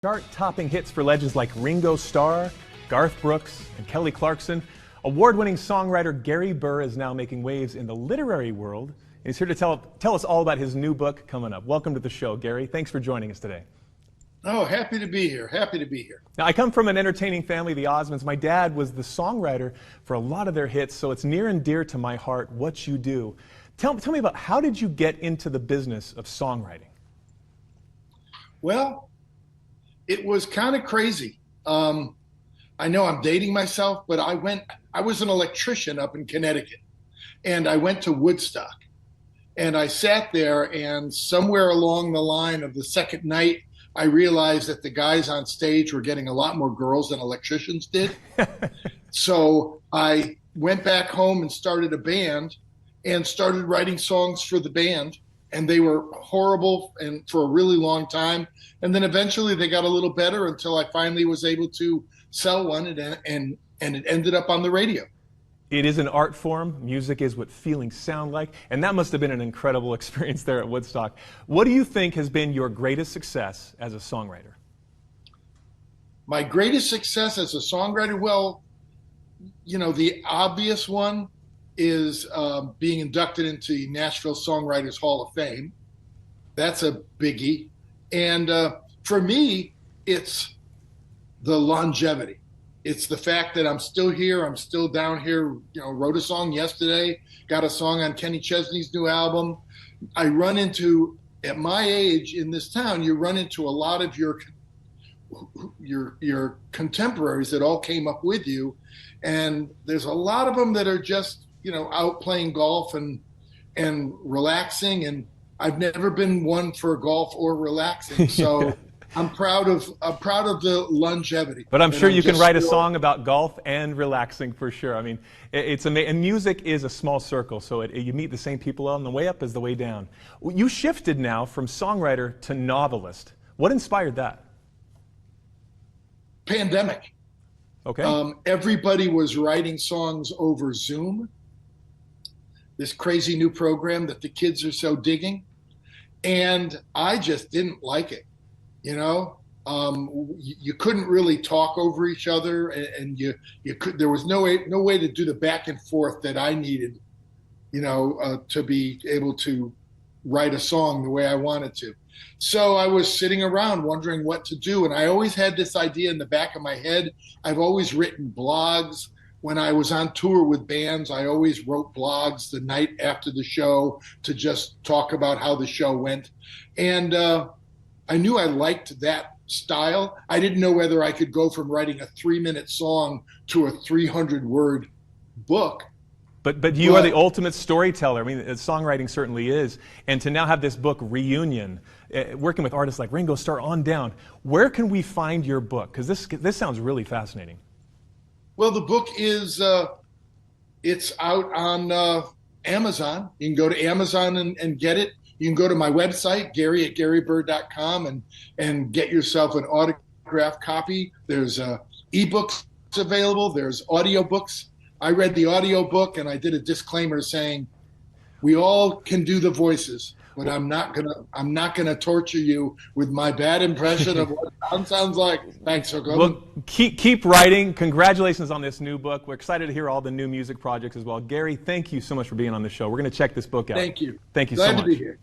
Chart-topping hits for legends like Ringo Starr, Garth Brooks, and Kelly Clarkson. Award-winning songwriter Gary Burr is now making waves in the literary world. He's here to tell us all about his new book coming up. Welcome to the show, Gary. Thanks for joining us today. Oh, happy to be here. Happy to be here. Now, I come from an entertaining family, the Osmonds. My dad was the songwriter for a lot of their hits, so it's near and dear to my heart what you do. Tell me about how did you get into the business of songwriting? Well, it was kind of crazy. I know I'm dating myself, but I was an electrician up in Connecticut, and I went to Woodstock, and I sat there, and somewhere along the line of the second night, I realized that the guys on stage were getting a lot more girls than electricians did. So I went back home and started a band and started writing songs for the band. And they were horrible and for a really long time. And then eventually they got a little better until I finally was able to sell one, and it ended up on the radio. It is an art form. Music is what feelings sound like. And that must have been an incredible experience there at Woodstock. What do you think has been your greatest success as a songwriter? My greatest success as a songwriter? Well, you know, the obvious one is being inducted into the Nashville Songwriters Hall of Fame. That's a biggie. And for me, it's the longevity. It's the fact that I'm still here. I'm still down here. You know, wrote a song yesterday, got a song on Kenny Chesney's new album. I run into, at my age in this town, you run into a lot of your contemporaries that all came up with you. And there's a lot of them that are just, you know, out playing golf and relaxing, and I've never been one for golf or relaxing. So I'm proud of the longevity. But I'm sure you can write a song about golf and relaxing for sure. I mean, it's amazing. And music is a small circle, so you meet the same people on the way up as the way down. You shifted now from songwriter to novelist. What inspired that? Pandemic. Okay. Everybody was writing songs over Zoom, this crazy new program that the kids are so digging. And I just didn't like it. You know, you couldn't really talk over each other, and there was no way to do the back and forth that I needed, you know, to be able to write a song the way I wanted to. So I was sitting around wondering what to do. And I always had this idea in the back of my head. I've always written blogs. When I was on tour with bands, I always wrote blogs the night after the show to just talk about how the show went. And I knew I liked that style. I didn't know whether I could go from writing a 3-minute song to a 300-word book. But you are the ultimate storyteller. I mean, songwriting certainly is. And to now have this book, Reunion, working with artists like Ringo Starr on down, where can we find your book? Because this sounds really fascinating. Well, the book is, it's out on Amazon. You can go to Amazon and get it. You can go to my website, gary@garyburr.com, and get yourself an autographed copy. There's ebooks available. There's audiobooks. I read the audiobook, and I did a disclaimer saying, we all can do the voices, but I'm not gonna torture you with my bad impression of what it sounds like. Thanks for coming. Well, keep writing. Congratulations on this new book. We're excited to hear all the new music projects as well. Gary, thank you so much for being on the show. We're going to check this book out. Thank you. Thank you so much. Glad to be here.